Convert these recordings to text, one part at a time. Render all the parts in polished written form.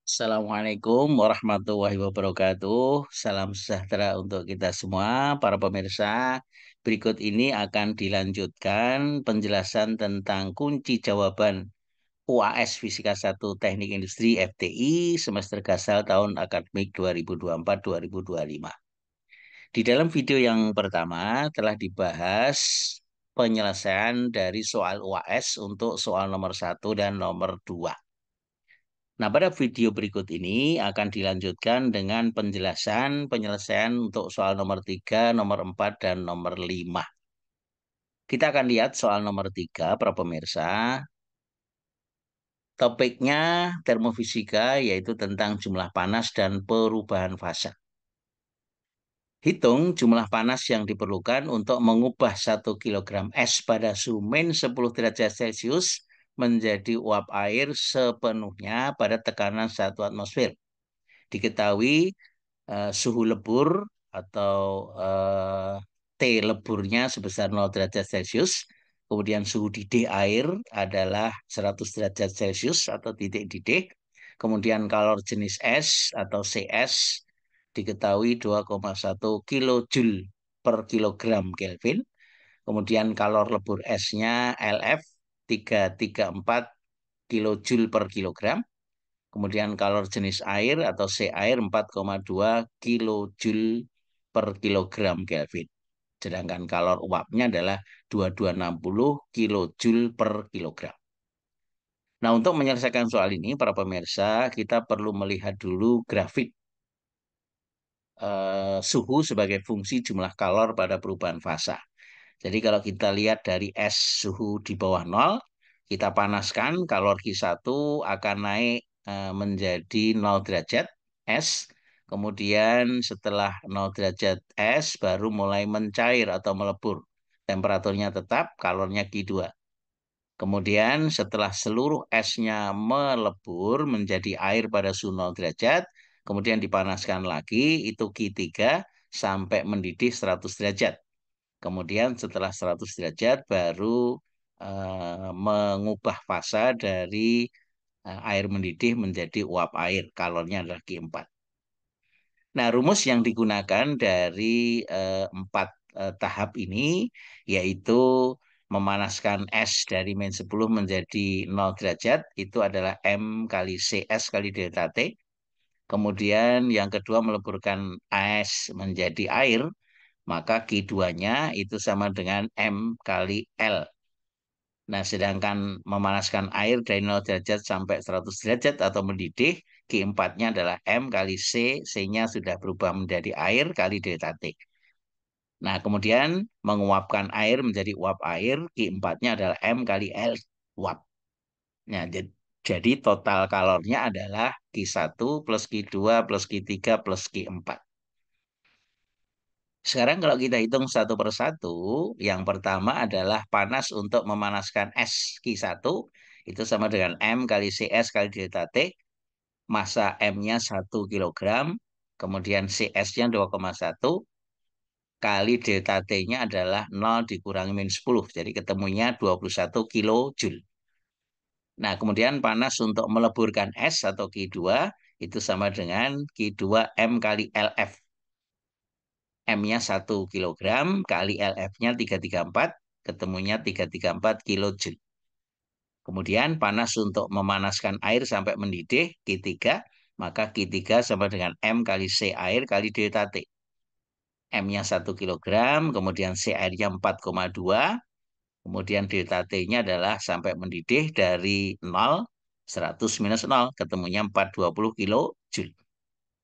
Assalamualaikum warahmatullahi wabarakatuh. Salam sejahtera untuk kita semua, para pemirsa. Berikut ini akan dilanjutkan penjelasan tentang kunci jawaban UAS Fisika 1 Teknik Industri FTI semester Gasal tahun akademik 2024-2025. Di dalam video yang pertama telah dibahas penyelesaian dari soal UAS untuk soal nomor 1 dan nomor 2. Nah, pada video berikut ini akan dilanjutkan dengan penjelasan penyelesaian untuk soal nomor 3, nomor 4, dan nomor 5. Kita akan lihat soal nomor 3, para pemirsa. Topiknya termofisika, yaitu tentang jumlah panas dan perubahan fasa. Hitung jumlah panas yang diperlukan untuk mengubah 1 kilogram es pada suhu min 10 derajat Celcius menjadi uap air sepenuhnya pada tekanan 1 atmosfer. Diketahui suhu lebur atau T leburnya sebesar 0 derajat Celcius. Kemudian suhu didih air adalah 100 derajat Celcius atau titik didih. Kemudian kalor jenis es atau CS diketahui 2,1 kilojoule per kilogram Kelvin. Kemudian kalor lebur esnya LF 334 kilojoule per kilogram. Kemudian kalor jenis air atau C air 4,2 kilojoule per kilogram Kelvin. Sedangkan kalor uapnya adalah 2260 kilojoule per kilogram. Nah, untuk menyelesaikan soal ini, para pemirsa, kita perlu melihat dulu grafik suhu sebagai fungsi jumlah kalor pada perubahan fasa. Jadi kalau kita lihat dari es suhu di bawah 0, kita panaskan, kalor Q1 akan naik menjadi 0 derajat es. Kemudian setelah 0 derajat es baru mulai mencair atau melebur. Temperaturnya tetap, kalornya Q2. Kemudian setelah seluruh esnya melebur menjadi air pada suhu 0 derajat, kemudian dipanaskan lagi, itu Q3 sampai mendidih 100 derajat. Kemudian setelah 100 derajat baru mengubah fasa dari air mendidih menjadi uap air. Kalornya adalah Q4. Nah, rumus yang digunakan dari empat tahap ini yaitu memanaskan es dari min 10 menjadi 0 derajat itu adalah M kali CS kali delta T. Kemudian yang kedua meleburkan es menjadi air, maka Q2-nya itu sama dengan M kali L. Nah, sedangkan memanaskan air dari 0 derajat sampai 100 derajat atau mendidih, Q4-nya adalah M kali C, C-nya sudah berubah menjadi air kali delta T. Nah, kemudian menguapkan air menjadi uap air, Q4-nya adalah M kali L, uap. Nah, jadi total kalornya adalah Q1 plus Q2 plus Q3 plus Q4. Sekarang kalau kita hitung satu per satu, yang pertama adalah panas untuk memanaskan es Q1, itu sama dengan M kali CS kali delta T, massa M-nya 1 kilogram, kemudian CS-nya 2,1, kali delta T-nya adalah 0 dikurangi min 10, jadi ketemunya 21 kilojoule. Nah, kemudian panas untuk meleburkan es atau Q2, itu sama dengan Q2 M kali LF. M-nya 1 kilogram kali LF-nya 334, ketemunya 334 kilojoule. Kemudian panas untuk memanaskan air sampai mendidih, Q3, maka Q3 sama dengan M kali C air kali delta T. M-nya 1 kilogram, kemudian C airnya 4,2, kemudian delta T-nya adalah sampai mendidih dari 0, 100 minus 0, ketemunya 420 kilojoule.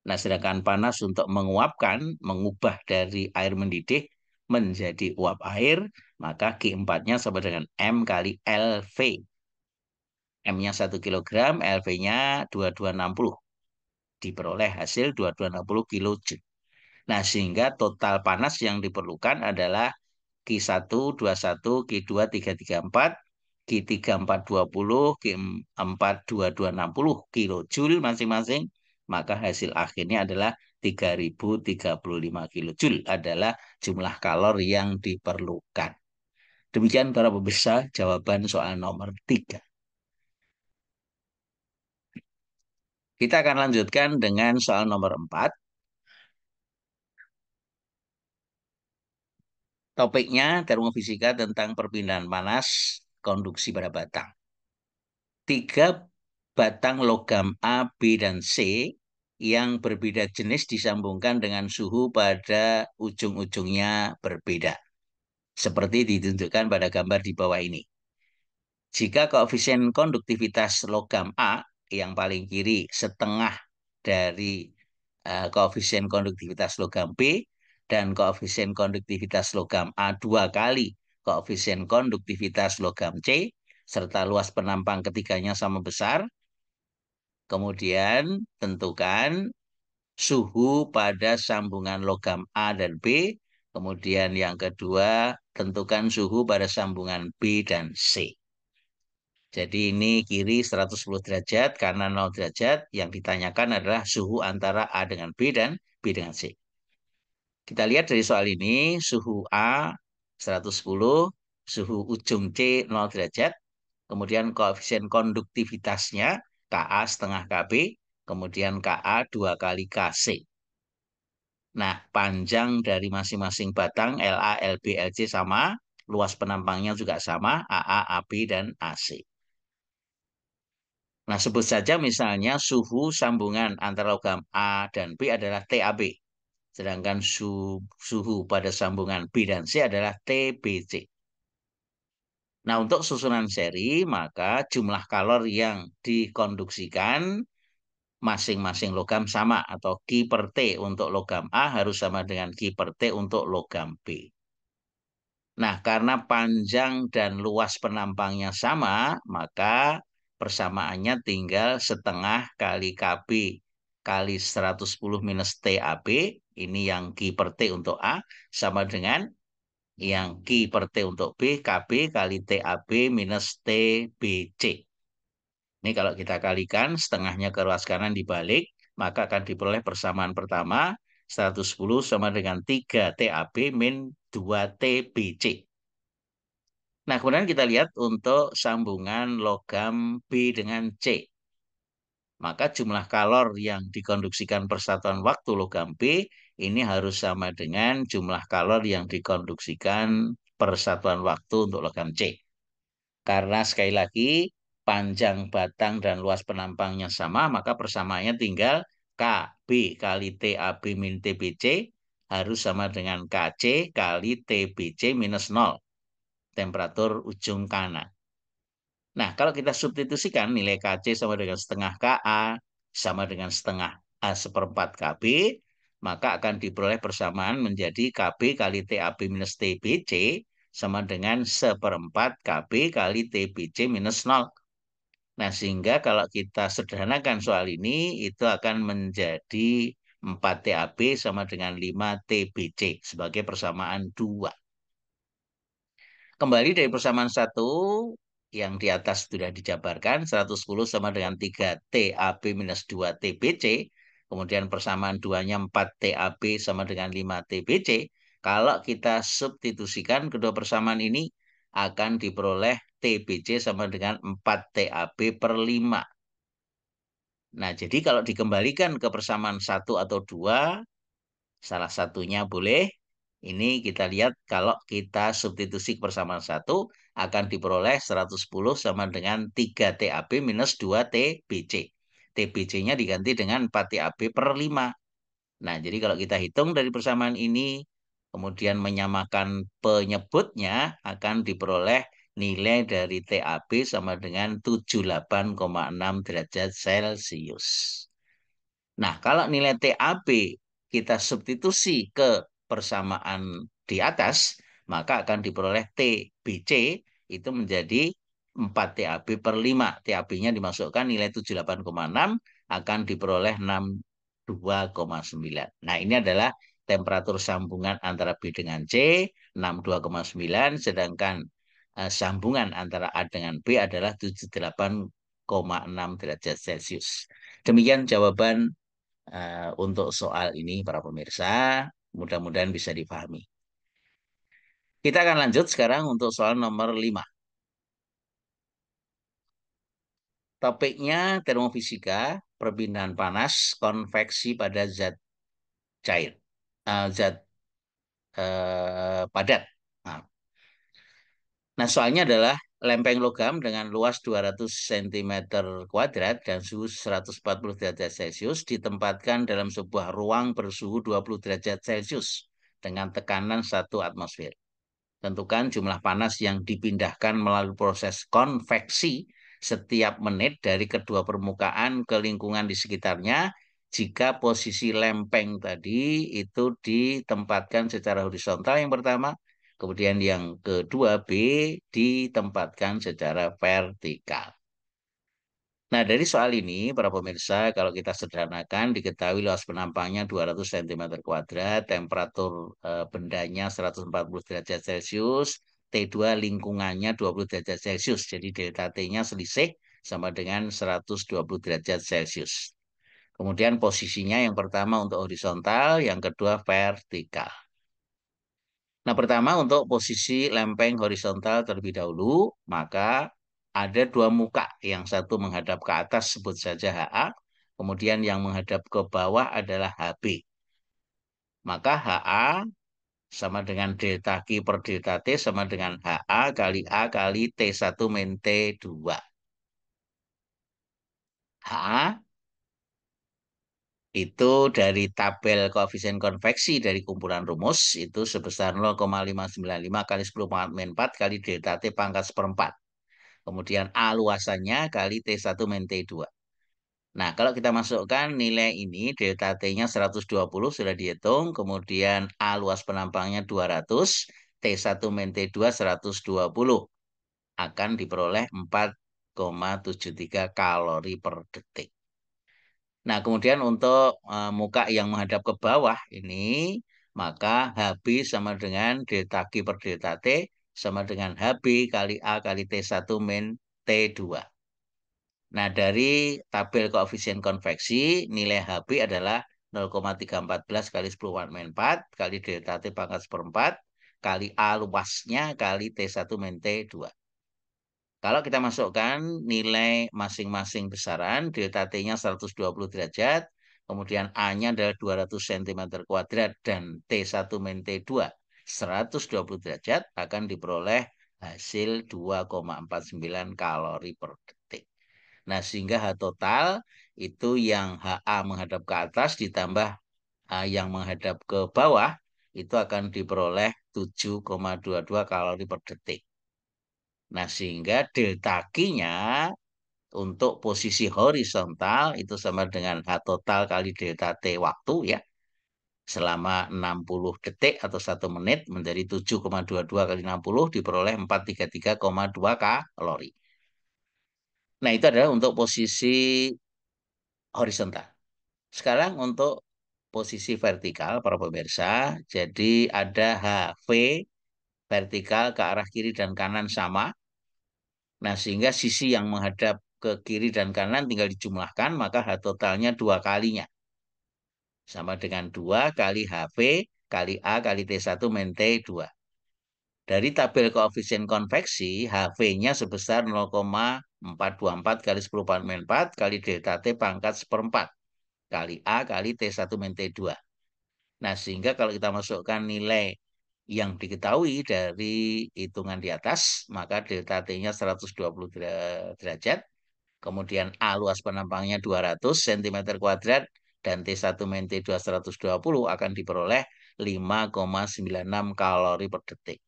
Nah, sedangkan panas untuk menguapkan, mengubah dari air mendidih menjadi uap air, maka Q4-nya sama dengan M kali LV. M-nya 1 kilogram, LV-nya 2260. Diperoleh hasil 2260 kilojoule. Nah, sehingga total panas yang diperlukan adalah Q1 21, Q2 334, Q3 420, Q4 2260 kilojoule masing-masing. Maka hasil akhirnya adalah 3035 kilojoule adalah jumlah kalor yang diperlukan. Demikian para pemirsa jawaban soal nomor 3. Kita akan lanjutkan dengan soal nomor 4. Topiknya termofisika tentang perpindahan panas konduksi pada batang. Tiga batang logam A, B, dan C yang berbeda jenis disambungkan dengan suhu pada ujung-ujungnya berbeda. Seperti ditunjukkan pada gambar di bawah ini. Jika koefisien konduktivitas logam A yang paling kiri setengah dari koefisien konduktivitas logam B dan koefisien konduktivitas logam A dua kali koefisien konduktivitas logam C serta luas penampang ketiganya sama besar, kemudian tentukan suhu pada sambungan logam A dan B, kemudian yang kedua tentukan suhu pada sambungan B dan C. Jadi ini kiri 110 derajat, kanan 0 derajat. Yang ditanyakan adalah suhu antara A dengan B dan B dengan C. Kita lihat dari soal ini, suhu A 110, suhu ujung C 0 derajat, kemudian koefisien konduktivitasnya Ka setengah Kb, kemudian Ka 2 kali Kc. Nah, panjang dari masing-masing batang LA, LB, LC sama, luas penampangnya juga sama, AA, AB, dan AC. Nah, sebut saja misalnya suhu sambungan antara logam A dan B adalah TAB. Sedangkan suhu pada sambungan B dan C adalah TBC. Nah, untuk susunan seri, maka jumlah kalor yang dikonduksikan masing-masing logam sama atau Q per T untuk logam A harus sama dengan Q per T untuk logam B. Nah, karena panjang dan luas penampangnya sama, maka persamaannya tinggal setengah kali KB kali 110 minus TAB, ini yang Q per T untuk A, sama dengan yang Q per T untuk B, KB kali TAB minus TBC. Ini kalau kita kalikan, setengahnya ke ruas kanan dibalik, maka akan diperoleh persamaan pertama, 110 sama dengan 3 TAB min 2 TBC. Nah, kemudian kita lihat untuk sambungan logam B dengan C. Maka jumlah kalor yang dikonduksikan persatuan waktu logam B ini harus sama dengan jumlah kalor yang dikonduksikan persatuan waktu untuk logam C. Karena sekali lagi panjang batang dan luas penampangnya sama, maka persamaannya tinggal KB kali TAB min TBC harus sama dengan KC kali TBC minus 0. Temperatur ujung kanan. Nah, kalau kita substitusikan nilai Kc sama dengan setengah Ka sama dengan setengah A seperempat Kb, maka akan diperoleh persamaan menjadi Kb kali TAB minus TBC sama dengan seperempat Kb kali TBC minus 0. Nah, sehingga kalau kita sederhanakan soal ini, itu akan menjadi 4 TAB sama dengan 5 TBC sebagai persamaan 2. Kembali dari persamaan 1 yang di atas sudah dijabarkan 110 sama dengan 3 TAB minus 2 TBC. Kemudian persamaan 2-nya 4 TAB sama dengan 5 TBC. Kalau kita substitusikan kedua persamaan ini akan diperoleh TBC sama dengan 4 TAB per 5. Nah, jadi kalau dikembalikan ke persamaan 1 atau 2, salah satunya boleh. Ini kita lihat kalau kita substitusi persamaan 1 akan diperoleh 110 sama dengan 3 TAB minus 2 TBC. TBC-nya diganti dengan 4 TAB per 5. Nah, jadi kalau kita hitung dari persamaan ini, kemudian menyamakan penyebutnya akan diperoleh nilai dari TAB sama dengan 78,6 derajat Celcius. Nah, kalau nilai TAB kita substitusi ke persamaan di atas, maka akan diperoleh TBC itu menjadi 4 TAB per 5. TAB-nya dimasukkan nilai 78,6 akan diperoleh 62,9. Nah, ini adalah temperatur sambungan antara B dengan C, 62,9, sedangkan sambungan antara A dengan B adalah 78,6 derajat Celcius. Demikian jawaban untuk soal ini para pemirsa. Mudah-mudahan bisa dipahami. Kita akan lanjut sekarang untuk soal nomor 5. Topiknya termofisika perpindahan panas konveksi pada zat cair, zat padat. Nah, soalnya adalah lempeng logam dengan luas 200 cm kuadrat dan suhu 140 derajat Celcius ditempatkan dalam sebuah ruang bersuhu 20 derajat Celcius dengan tekanan 1 atmosfer. Tentukan jumlah panas yang dipindahkan melalui proses konveksi setiap menit dari kedua permukaan ke lingkungan di sekitarnya jika posisi lempeng tadi itu ditempatkan secara horizontal yang pertama, kemudian yang kedua B ditempatkan secara vertikal. Nah, dari soal ini, para pemirsa, kalau kita sederhanakan, diketahui luas penampangnya 200 cm kuadrat, temperatur bendanya 140 derajat Celcius, T2 lingkungannya 20 derajat Celcius. Jadi delta T-nya selisih sama dengan 120 derajat Celcius. Kemudian posisinya yang pertama untuk horizontal, yang kedua vertikal. Nah, pertama untuk posisi lempeng horizontal terlebih dahulu, maka ada dua muka. Yang satu menghadap ke atas, sebut saja HA. Kemudian yang menghadap ke bawah adalah HB. Maka HA sama dengan delta Q per delta T sama dengan HA kali A kali T1 min T2. HA itu dari tabel koefisien konveksi dari kumpulan rumus itu sebesar 0,595 kali 10 pangkat min 4 kali delta T pangkat seperempat. Kemudian A luasannya kali T1 min T2. Nah, kalau kita masukkan nilai ini, delta T-nya 120 sudah dihitung, kemudian A luas penampangnya 200, T1 min T2 120, akan diperoleh 4,73 kalori per detik. Nah, kemudian untuk muka yang menghadap ke bawah ini, maka HB sama dengan delta Q per delta T sama dengan HB kali A kali T1 min T2. Nah, dari tabel koefisien konveksi, nilai HB adalah 0,314 kali 10 kuadrat min 4 kali delta T pangkat seperempat kali A luasnya kali T1 min T2. Kalau kita masukkan nilai masing-masing besaran, delta T-nya 120 derajat, kemudian A-nya adalah 200 cm kuadrat dan T1 min T2 120 derajat, akan diperoleh hasil 2,49 kalori per detik. Nah, sehingga H total itu yang HA menghadap ke atas ditambah yang menghadap ke bawah itu akan diperoleh 7,22 kalori per detik. Nah, sehingga delta Q-nya untuk posisi horizontal itu sama dengan H total kali delta T waktu ya. Selama 60 detik atau 1 menit menjadi 7,22 kali 60 diperoleh 433,2 kalori. Nah, itu adalah untuk posisi horizontal. Sekarang untuk posisi vertikal para pemirsa, jadi ada HV vertikal ke arah kiri dan kanan sama. Nah, sehingga sisi yang menghadap ke kiri dan kanan tinggal dijumlahkan, maka H totalnya 2 kalinya. Sama dengan 2 kali HV kali A kali T1 min T2. Dari tabel koefisien konveksi, HV-nya sebesar 0,424 kali 10 pangkat min 4 kali delta T pangkat seperempat kali A kali T1 min T2. Nah, sehingga kalau kita masukkan nilai yang diketahui dari hitungan di atas, maka delta T-nya 120 derajat, kemudian A luas penampangnya 200 cm kuadrat, dan T1 min T2 120 akan diperoleh 5,96 kalori per detik.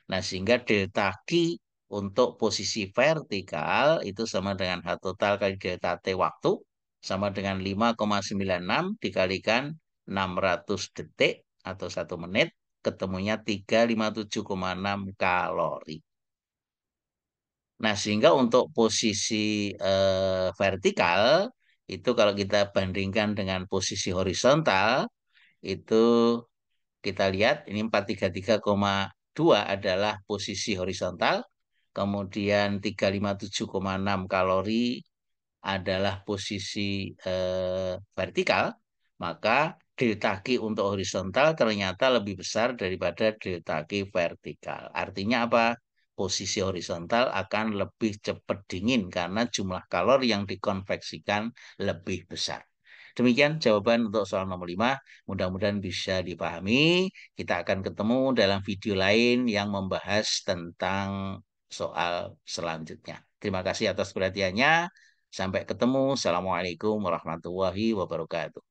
Nah, sehingga delta Q untuk posisi vertikal itu sama dengan H total kali delta T waktu, sama dengan 5,96 dikalikan 600 detik atau 1 menit, ketemunya 357,6 kalori. Nah, sehingga untuk posisi vertikal, itu kalau kita bandingkan dengan posisi horizontal, itu kita lihat ini 433,2 adalah posisi horizontal, kemudian 357,6 kalori adalah posisi vertikal, maka delta Q untuk horizontal ternyata lebih besar daripada delta Q vertikal. Artinya apa? posisi horizontal akan lebih cepat dingin karena jumlah kalori yang dikonveksikan lebih besar. Demikian jawaban untuk soal nomor 5. Mudah-mudahan bisa dipahami. Kita akan ketemu dalam video lain yang membahas tentang soal selanjutnya. Terima kasih atas perhatiannya. Sampai ketemu. Assalamualaikum warahmatullahi wabarakatuh.